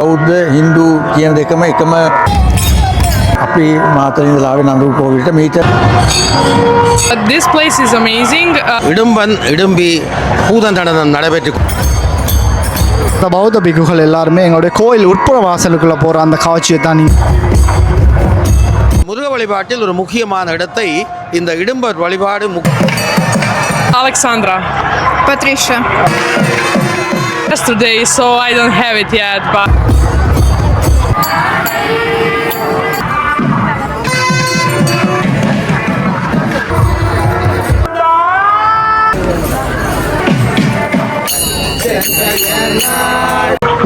බෞද්ධ හින්දු කියන දෙකම එකම අපි මාතර ඉඳලා ආවේ නන්දුල් කෝවිලට මීට. This place is amazing. Idumban Idumbi பூதந்தடனம் நடைபெற்று இந்த பௌத்த பிக்குகள் எல்லாருமே எங்களுடைய கோயில் உட்புற வாசலுக்குள்ளே போகிற அந்த காட்சியை தான் முருக வழிபாட்டில் ஒரு முக்கியமான இடத்தை இந்த இடும்பர் வழிபாடு Alexandra. Patricia. Yesterday, so I don't have it yet, but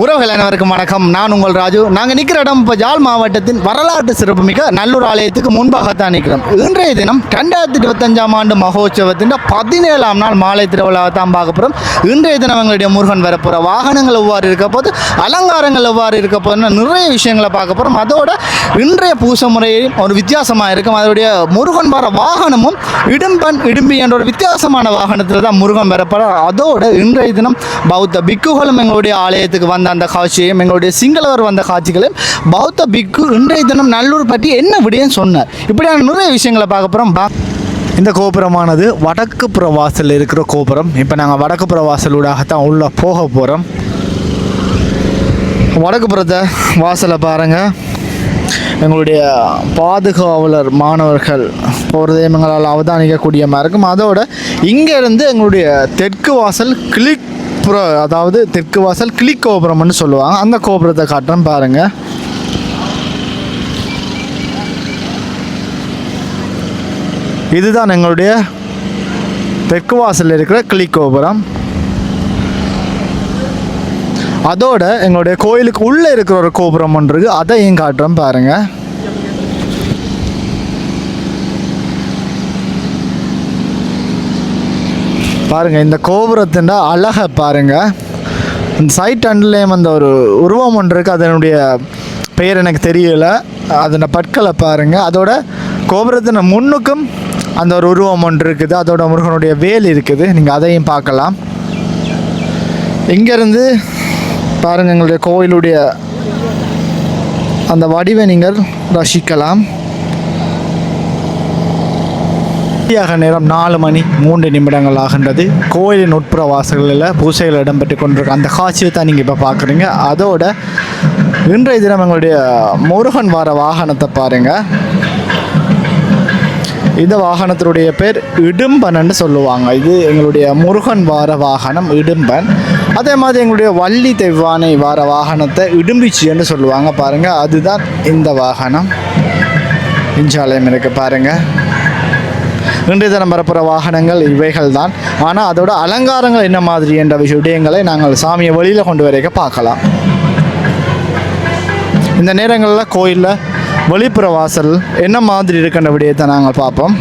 உறவுகள் அனைவருக்கும் வணக்கம். நான் உங்கள் ராஜு. நாங்கள் நிற்கிற இடம் இப்போ ஜாழ் மாவட்டத்தின் வரலாற்று சிறப்புமிக்க நல்லூர் ஆலயத்துக்கு முன்பாகத்தான் நிற்கிறோம். இன்றைய தினம் 2025ஆம் ஆண்டு மகோற்சவத்தின் 17ஆம் நாள் மாலை திருவிழாவை தான் பார்க்க போகிறோம். இன்றைய தினம் எங்களுடைய முருகன் வரப்போகிற வாகனங்கள் எவ்வாறு இருக்க போது, அலங்காரங்கள் எவ்வாறு இருக்க போதுன்னு நிறைய விஷயங்களை பார்க்க போகிறோம். அதோட இன்றைய பூச முறையும் ஒரு வித்தியாசமாக இருக்கும். அதோடைய முருகன் வர வாகனமும் இடும்பன் இடும்பி என்ற ஒரு வித்தியாசமான வாகனத்தில் தான் முருகன் வரப்போகிறார். அதோட இன்றைய தினம் பௌத்த பிக்குகளும் எங்களுடைய ஆலயத்துக்கு வந்த அந்த காட்சியையும், எங்களுடைய சிங்களவர் வந்த காட்சிகளையும், பௌத்த பிக்கு இன்றைய தினம் நல்லூர் பற்றி என்ன விடயம் சொன்னார், இப்படியான நிறைய விஷயங்களை பார்க்க போகிறோம். இந்த கோபுரமானது வடக்கு புற வாசல் இருக்கிற கோபுரம். இப்போ நாங்கள் வடக்கு புற வாசலூடாகத்தான் உள்ளே போக போகிறோம். வடக்கு புறத்தை வாசலை பாருங்கள். எங்களுடைய பாதுகாவலர் மாணவர்கள் போகிறதையும் எங்களால் அவதானிக்கக்கூடிய மாதிரி இருக்கும். அதோட இங்கேருந்து எங்களுடைய தெற்கு வாசல் அதாவது தெற்கு வாசல் கிளிக் கோபுரம்னு சொல்லுவாங்க. அந்த கோபுரத்தை காட்டுறேன் பாருங்கள். இதுதான் எங்களுடைய தெற்கு வாசலில் இருக்கிற கிளிக் கோபுரம். அதோட எங்களுடைய கோயிலுக்கு உள்ளே இருக்கிற ஒரு கோபுரம் ஒன்று இருக்குது, அதையும் காட்டுறேன் பாருங்கள். பாருங்கள், இந்த கோபுரத்தின் அழகை பாருங்கள். இந்த சைட் அண்ட்லேயும் அந்த ஒரு உருவம் ஒன்று இருக்குது, அதனுடைய பெயர் எனக்கு தெரியலை. அதோட பற்களை பாருங்கள். அதோட கோபுரத்தின் முன்னுக்கும் அந்த ஒரு உருவம் ஒன்று இருக்குது, அதோட முருகனுடைய வேல் இருக்குது. நீங்கள் அதையும் பார்க்கலாம். இங்கேருந்து பாருங்கள், எங்களுடைய கோயிலுடைய அந்த வடிவை நீங்கள் ரசிக்கலாம். நேரம் 4:03 ஆகின்றது. கோயிலின் உட்புற வாசல்களில் பூசைகள் இடம்பெற்று கொண்டிருக்க அந்த காட்சியை தான் நீங்கள் இப்போ பார்க்குறீங்க. அதோட இன்றைய தினம் எங்களுடைய முருகன் வார வாகனத்தை பாருங்கள். இந்த வாகனத்தினுடைய பேர் இடும்பன்னு சொல்லுவாங்க. இது எங்களுடைய முருகன் வார வாகனம் இடும்பன். அதே மாதிரி எங்களுடைய வள்ளி தெவ்வானை வார வாகனத்தை இடும்பிச்சின்னு சொல்லுவாங்க. பாருங்கள், அதுதான் இந்த வாகனம். இஞ்சாலயம் இருக்குது பாருங்கள். இன்றைய தினம் வரப்புற வாகனங்கள் இவைகள் தான். ஆனால் அதோட அலங்காரங்கள் என்ன மாதிரி என்ற விடயங்களை நாங்கள் சாமியை வெளியில் கொண்டு வரைக்க பார்க்கலாம். இந்த நேரங்களில் கோயிலில் வெளிப்புற வாசல் என்ன மாதிரி இருக்கின்ற விடயத்தை நாங்கள் பார்ப்போம்.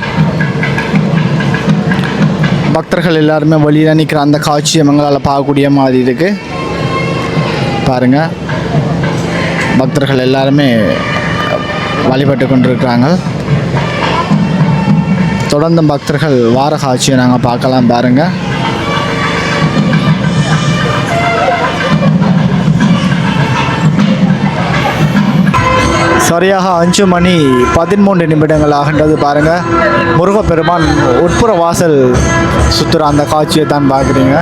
பக்தர்கள் எல்லாருமே வெளியில் நிற்கிற அந்த காட்சியை எங்களால் பார்க்கக்கூடிய மாதிரி இருக்குது பாருங்கள். பக்தர்கள் எல்லாருமே வழிபட்டு கொண்டிருக்கிறாங்க. தொடர்ந்து பக்தர்கள் வார காட்சியை நாங்கள் பார்க்கலாம் பாருங்கள். சரியாக 5:13 ஆகின்றது பாருங்கள். முருகப்பெருமான் உட்புற வாசல் சுற்றுற அந்த காட்சியை தான் பார்க்குறீங்க.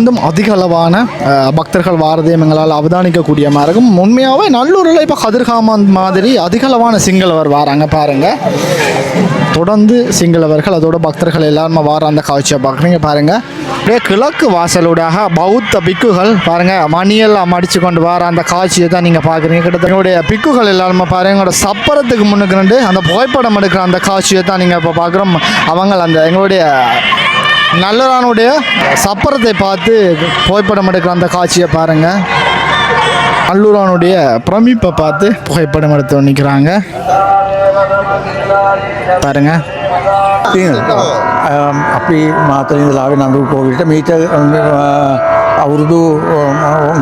தொடர்ந்தும் அதிக அளவான பக்தர்கள் வாரதையும் எங்களால் அவதானிக்கக்கூடிய மாதிரி இருக்கும். உண்மையாகவே நல்லூரில் இப்போ கதிர்காமம் மாதிரி அதிக அளவான சிங்களவர் வாராங்க பாருங்கள். தொடர்ந்து சிங்களவர்கள் அதோட பக்தர்கள் எல்லாருமே வார அந்த காட்சியை பார்க்குறீங்க பாருங்கள். அப்படியே கிழக்கு வாசலூடாக பௌத்த பிக்குகள் பாருங்கள் மணியெல்லாம் அடித்து கொண்டு வர அந்த காட்சியை தான் நீங்கள் பார்க்குறீங்க. கிட்டத்தட்ட எங்களுடைய பிக்குகள் எல்லாருமே பாருங்கள் எங்களோட சப்பரத்துக்கு முன்னுக்கு அந்த புகைப்படம் எடுக்கிற அந்த காட்சியை தான் நீங்கள் இப்போ பார்க்குறோம். அவங்க அந்த எங்களுடைய நல்லூரானுடைய சப்பரத்தை பார்த்து புகைப்படம் எடுக்கிற அந்த காட்சியை பாருங்கள். நல்லூரானுடைய பிரமிப்பை பார்த்து புகைப்படம் எடுத்து நிற்கிறாங்க பாருங்கள். අපි මාතලින් ලාවේ නඳුරු කෝවිලට මීට අවුරුදු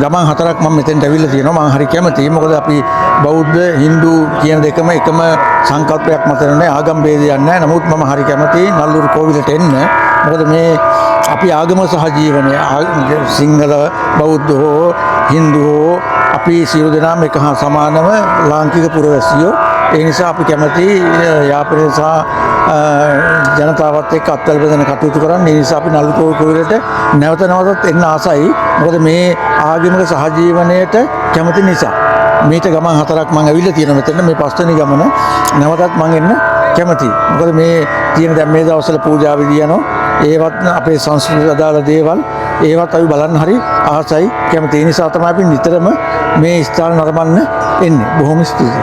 ගමන් 4ක් මම මෙතෙන්ට ඇවිල්ලා තියෙනවා. මම හරි කැමතියි. මොකද අපි බෞද්ධ හින්දු කියන දෙකම එකම සංකල්පයක් මත නෙවෙයි ආගම් ભેදයක් නැහැ. නමුත් මම හරි කැමතියි නල්ලුරු කෝවිලට එන්න. මොකද මේ අපි ආගම සහ ජීවනය සිංහල බෞද්ධ හෝ හින්දු හෝ අපි සියලු දෙනාම එක හා සමානව ලාංකික පුරවැසියෝ. ඒ නිසා අපි කැමති යාපනය සහ ජනතාවත් එක්ක අත්වල බෙදෙන කටයුතු කරන්න. ඒ නිසා අපි නල්ලුරු කෝවිලට නැවත නැවතත් එන්න ආසයි. මොකද මේ ආගමික සහජීවනයට කැමති නිසා. මේට ගමන් 4ක් මම ඇවිල්ලා තියෙනවා මෙතන. මේ පස්වෙනි ගමන නැවතත් මම එන්න කැමතියි. මොකද මේ තියෙන දැන් මේ දවස්වල පූජා විධි යනවා. ඒවත් අපේ සංස්කෘතියට අදාළ දේවල් ඒවත් අපි බලන්න හරි ආසයි කැමති. ඒ නිසා තමයි අපි නිතරම මේ ස්ථාන නරඹන්න එන්නේ. බොහොම ස්තුතියි.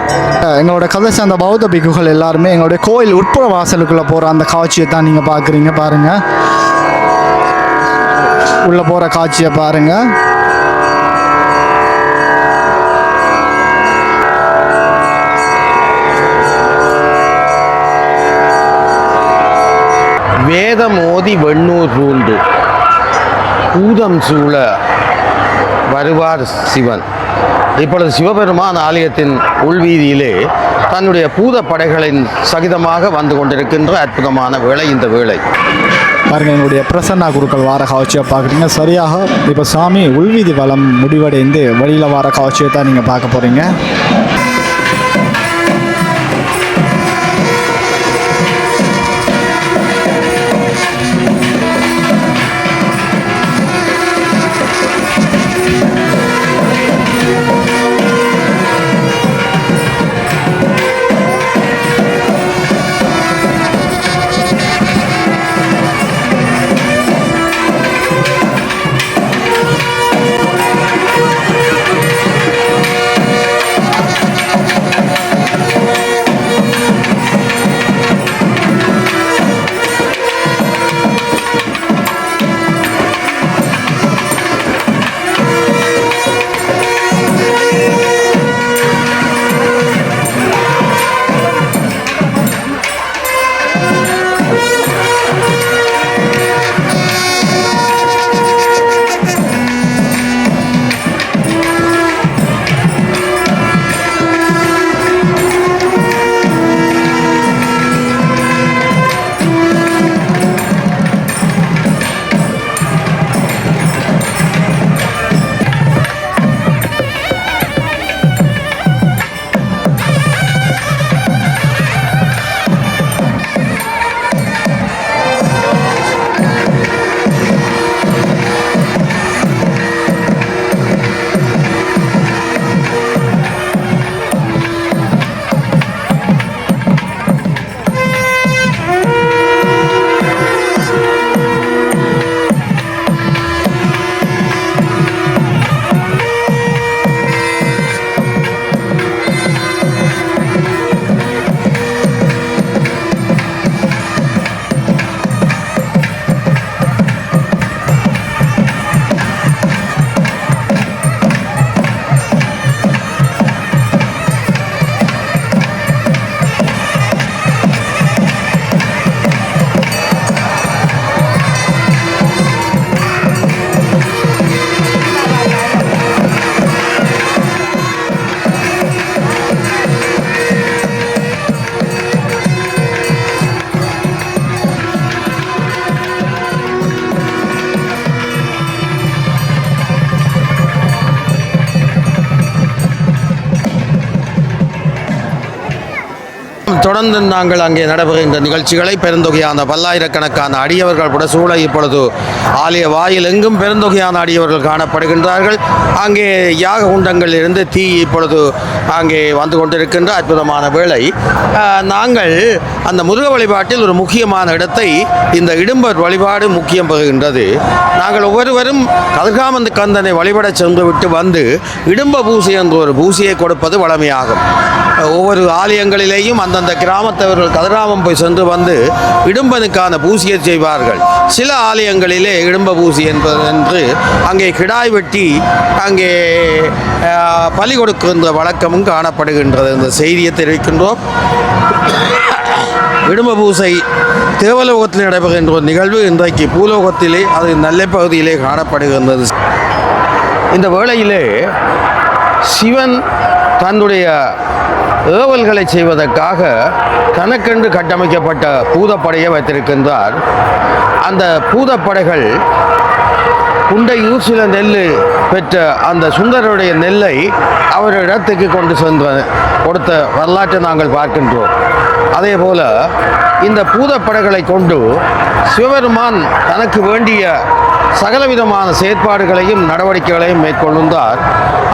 எங்களோட கதை சேர்ந்த பௌத்த பிக்குகள் எல்லாருமே எங்களுடைய கோயில் உட்புற வாசலுக்குள்ளே போகிற அந்த காட்சியை தான் நீங்கள் பார்க்குறீங்க பாருங்கள். உள்ளே போகிற காட்சியை பாருங்கள். வேதமோதி வெண்ணூர் பூண்டு பூதம் சூழ வருவார் சிவன். இப்பொழுது சிவபெருமான் ஆலயத்தின் உள்வீதியிலே தன்னுடைய பூத படைகளின் சகிதமாக வந்து கொண்டிருக்கின்ற அற்புதமான வேளை இந்த வேளை பாருங்கள். எங்களுடைய பிரசன்னா குருக்கள் வார காட்சியை பார்க்குறீங்க. சரியாக இப்போ சாமி உள்வீதி வளம் முடிவடைந்து வெளியில் வார காட்சியை தான் நீங்கள் பார்க்க போகிறீங்க. தொடர்ந்து நாங்கள் அங்கே நடைபெறுகின்ற நிகழ்ச்சிகளை பெருந்தொகையான பல்லாயிரக்கணக்கான அடியவர்கள் புடசூழ இப்பொழுது ஆலய வாயில் எங்கும் பெருந்தொகையான அடியவர்கள் காணப்படுகின்றார்கள். அங்கே யாக குண்டங்களில் இருந்து தீ இப்பொழுது அங்கே வந்து கொண்டிருக்கின்ற அற்புதமான வேளை. நாங்கள் அந்த முருக வழிபாட்டில் ஒரு முக்கியமான இடத்தை இந்த இடும்பர் வழிபாடு முக்கியம் பெறுகின்றது. நாங்கள் ஒவ்வொருவரும் கதிர்காமந்த கந்தனை வழிபட சென்று விட்டு வந்து இடும்ப பூசை என்ற ஒரு பூசையை கொடுப்பது வழமையாகும். ஒவ்வொரு ஆலயங்களிலேயும் அந்தந்த கிராமத்தவர்கள் கதிராமம் போய் சென்று வந்து இடும்பனுக்கான பூசையை செய்வார்கள். சில ஆலயங்களிலே இடும்ப பூசி என்று அங்கே கிடாய் வெட்டி அங்கே பலி கொடுக்கின்ற வழக்கமும் காணப்படுகின்றது. இந்த செய்தியை தெரிவிக்கின்றோம். இடும்ப பூசை தேவலோகத்தில் நடைபெறுகின்ற ஒரு நிகழ்வு இன்றைக்கு பூலோகத்திலே அது நல்ல பகுதியிலே காணப்படுகின்றது. இந்த வேளையிலே சிவன் தன்னுடைய ஏவல்களை செய்வதற்காக தனக்கென்று கட்டமைக்கப்பட்ட பூதப்படையை வைத்திருக்கின்றார். அந்த பூதப்படைகள் குண்டையூர் சில நெல் பெற்ற அந்த சுந்தரருடைய நெல்லை அவர் இடத்துக்கு கொண்டு சென்று கொடுத்த வரலாற்றை நாங்கள் பார்க்கின்றோம். அதே போல இந்த பூதப்படைகளை கொண்டு சிவபெருமான் தனக்கு வேண்டிய சகலவிதமான செயற்பாடுகளையும் நடவடிக்கைகளையும் மேற்கொள்ளுந்தார்.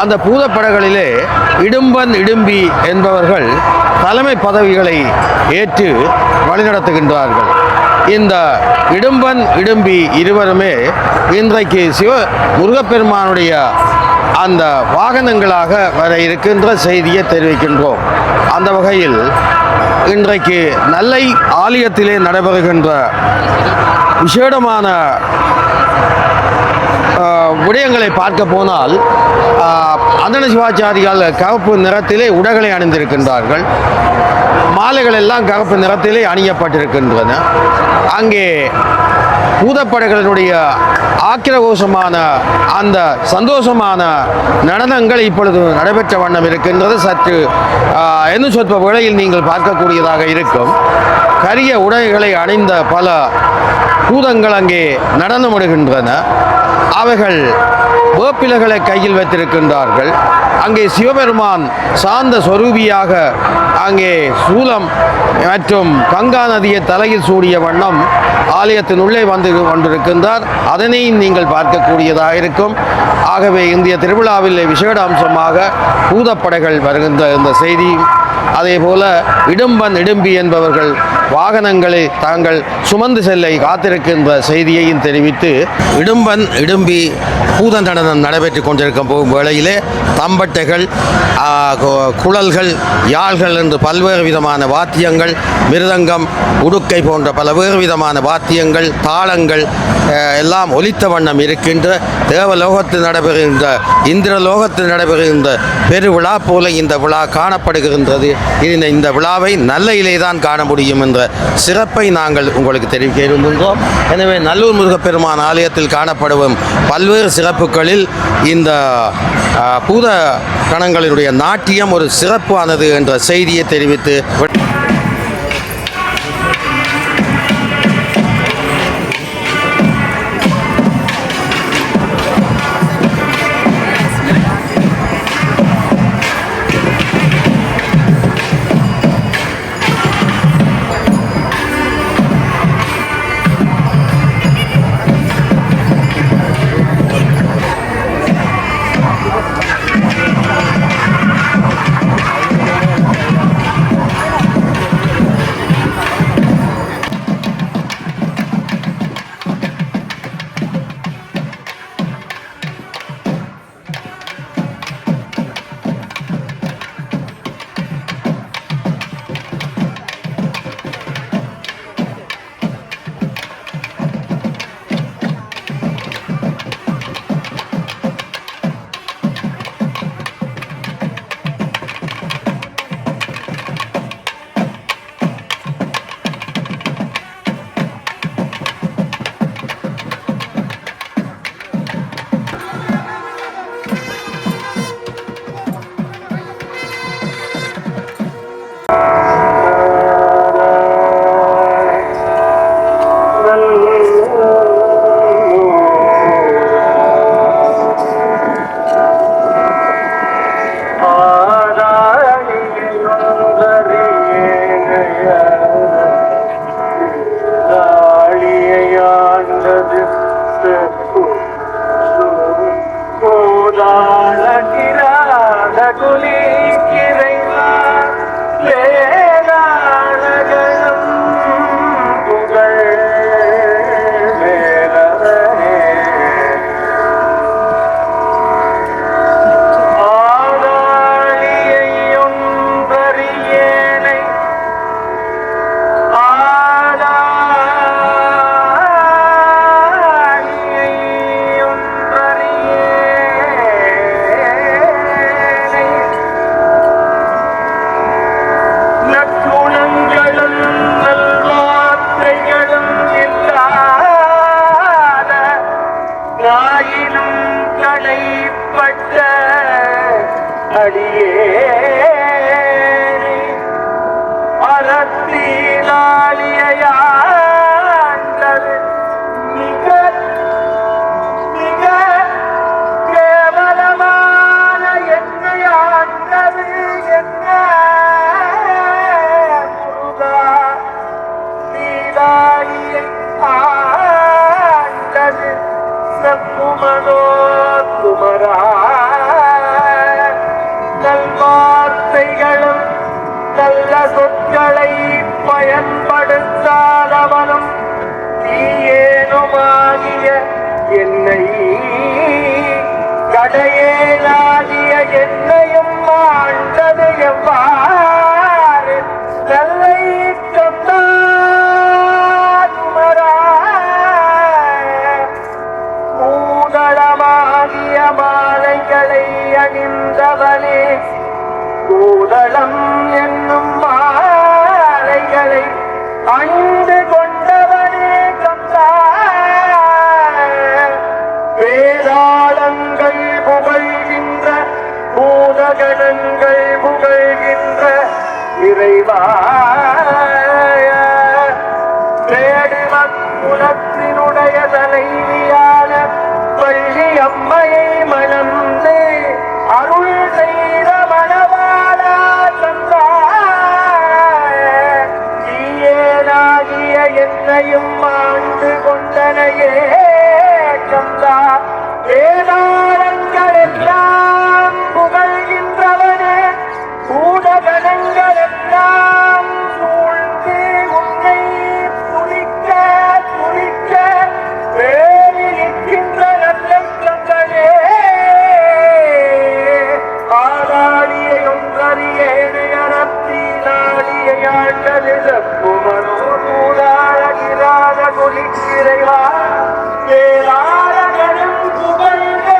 அந்த பூதப்படைகளிலே இடும்பன் இடும்பி என்பவர்கள் தலைமை பதவிகளை ஏற்று வழிநடத்துகின்றார்கள். இந்த இடும்பன் இடும்பி இருவருமே இன்றைக்கு முருகப்பெருமானுடைய அந்த வாகனங்களாக வர இருக்கின்ற செய்தியை தெரிவிக்கின்றோம். அந்த வகையில் இன்றைக்கு நல்லை ஆலயத்திலே நடைபெறுகின்ற விசேடமான விடயங்களை பார்க்க போனால் அந்தன சிவாச்சாரியால் கருப்பு நிறத்திலே உடைகளை அணிந்திருக்கின்றார்கள். மாலைகள் எல்லாம் கருப்பு நிறத்திலே அணியப்பட்டிருக்கின்றன. அங்கே பூதப்படைகளினுடைய ஆக்கிரகோஷமான அந்த சந்தோஷமான நடனங்கள் இப்பொழுது நடைபெற்ற வண்ணம் இருக்கின்றது. சற்று என்ன சொற்ப வேளையில் நீங்கள் பார்க்கக்கூடியதாக இருக்கும். கரிய உடைகளை அணிந்த பல பூதங்கள் அங்கே நடனமிடுகின்றன. அவைகள் வேப்பிலைகளை கையில் வைத்திருக்கின்றார்கள். அங்கே சிவபெருமான் சாந்த சொரூபியாக அங்கே சூலம் மற்றும் கங்கா நதியை தலையில் சூடிய வண்ணம் ஆலயத்தின் உள்ளே வந்து கொண்டிருக்கின்றார். அதனையும் நீங்கள் பார்க்கக்கூடியதாக இருக்கும். ஆகவே இந்திய திருவிழாவில் விசேட அம்சமாக பூதப்படைகள் வருகின்ற இந்த செய்தி, அதே போல இடும்பன் இடும்பி என்பவர்கள் வாகனங்களை தாங்கள் சுமந்து செல்ல காத்திருக்கின்ற செய்தியையும் தெரிவித்து, இடும்பன் இடும்பி பூத நடனம் நடைபெற்று கொண்டிருக்கும் வேளையிலே தம்பட்டைகள், குழல்கள், யாழ்கள் என்று பல்வேறு விதமான வாத்தியங்கள், மிருதங்கம், உடுக்கை போன்ற பல்வேறு விதமான வாத்தியங்கள், தாளங்கள் எல்லாம் ஒலித்த வண்ணம் இருக்கின்ற தேவலோகத்தில் நடைபெறுகின்ற இந்திரலோகத்தில் நடைபெறுகின்ற பெருவிழா போல இந்த விழா காணப்படுகின்றது. இந்த விழாவை நல்லையிலே தான் காண முடியும் என்ற சிறப்பை நாங்கள் உங்களுக்கு தெரிவிக்க இருக்கின்றோம். எனவே நல்லூர் முருகப்பெருமான் ஆலயத்தில் காணப்படும் பல்வேறு சிறப்புகளில் இந்த பூத கணங்களினுடைய நாட்டியம் ஒரு சிறப்பானது என்ற செய்தியை தெரிவித்து அறத்தீனாளியாண்டது மிக மிக கேவலமான என்னையாண்டது என்ன முருகா நீலாளியை ஆண்டது சக்குமனோ குமரா நல்வார்த்தைகளும் நல்ல சொற்களை பயன்படுத்தாதவனும் தீயேனுமாகிய என்னை கடையேலாகிய என்னையும் ஆண்டது எவ்வாறு நல்லை குமரா கூதளமாகிய மாலைகளை அணிந்தவனே கூதளம் என்னும் மாலைகளை அணிந்து கொண்டவனே கந்தா வேதாளங்கள் புகழ்கின்ற பூதகணங்கள் புகழ்கின்ற இறைவா குலத்தினுடைய தலைவியான பள்ளி அம்மையை மணந்து அருள் செய்த மணவாளா தந்தா தீயேனாகிய என்னையும் ஆண்டு கொண்டனையே கந்தா வேதாளங்கள் எல்லாம் புகழ்கின்றவனே பூதகணங்கள் எல்லாம் சூழ்ந்து உன்னை துணிக்க துணிக்க வேலி நிற்கின்ற நல்ல கந்தனே ஆளாடியை ஒன்றறியேனை அறத்தி நாடியை ஆண்டது தப்புமனோ நூலாகிராத குளிக்கிறைவா ஏலாளகனும் புகழ்வே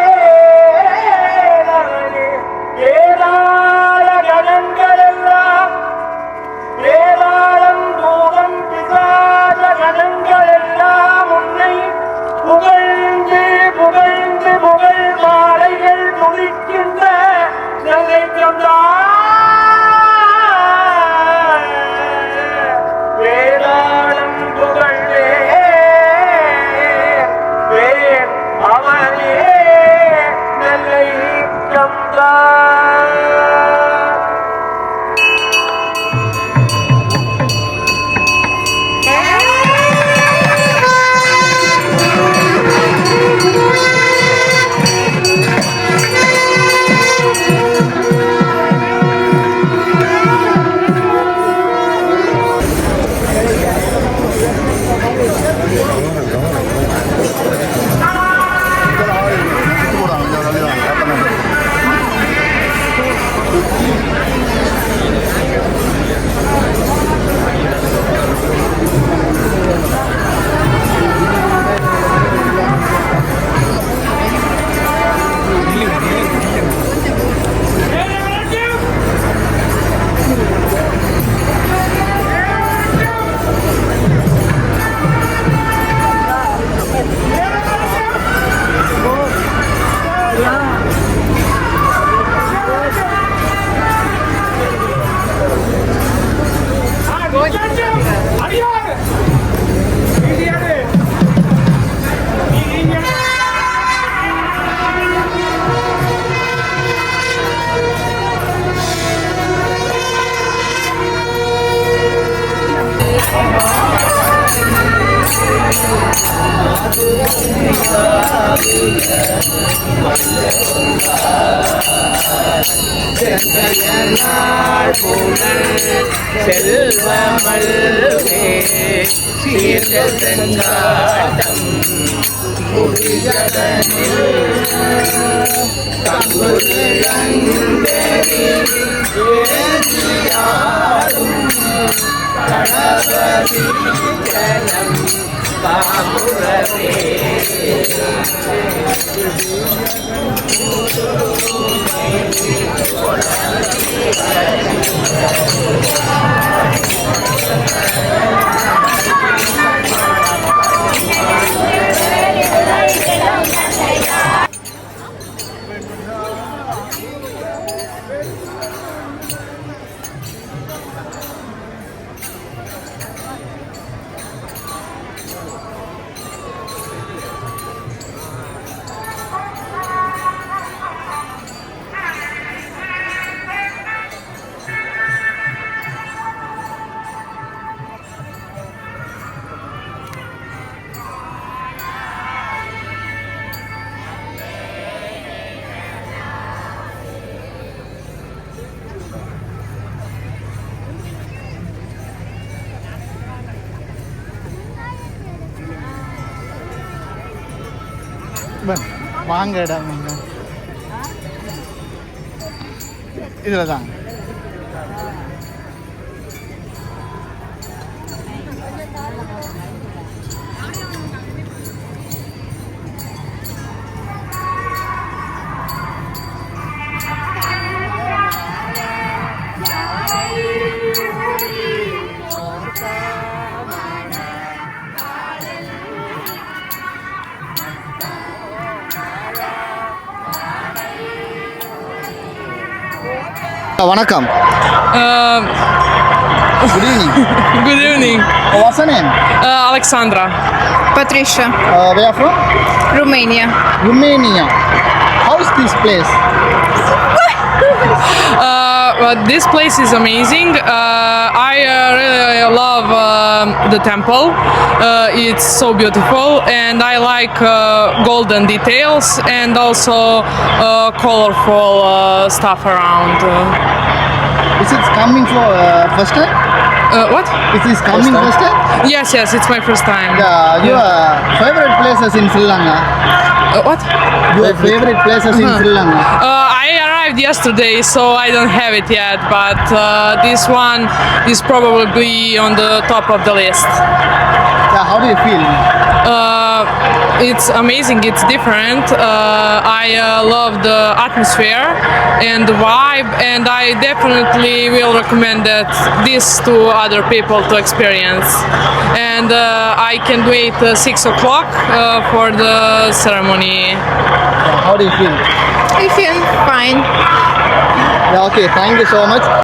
ஏலாளகணங்கள் எல்லாம் ஏலாளம் தூரம் பிசாத கணங்கள் எல்லாம் உன்னை புகழ்ந்து புகழ்ந்து புகழ் மாலைகள் துணிக்கின்ற நகை கந்தா வேதாளம் புகழ்வே வேன் அவனே நெல்லை கந்தா செல்வமல்வே சீர்க செங்காட்டம் குடிகடனில் கங்குலங்கெறி ஏற்றியாடும் கணபதி ஜனம் காமுரவே வாங்க இடம் இதில் தான் வணக்கம். Good evening. Good evening. What's your name? Alexandra. Patricia, where from? Romania. Romania. How is this place? This place is amazing. I really love the temple. It's so beautiful, and I like golden details and also colorful stuff around. Is it coming for first time? What? Is this coming first time? Yes, it's my first time. Your favorite places in Sri Lanka? What? Your favorite places in Sri Lanka? I arrived yesterday, so I don't have it yet, but this one is probably on the top of the list. How do you feel? It's amazing, it's different. I love the atmosphere and the vibe, and I definitely will recommend that this to other people to experience. And I can wait 6 o'clock for the ceremony. How do you feel? I feel fine. Okay, thank you so much.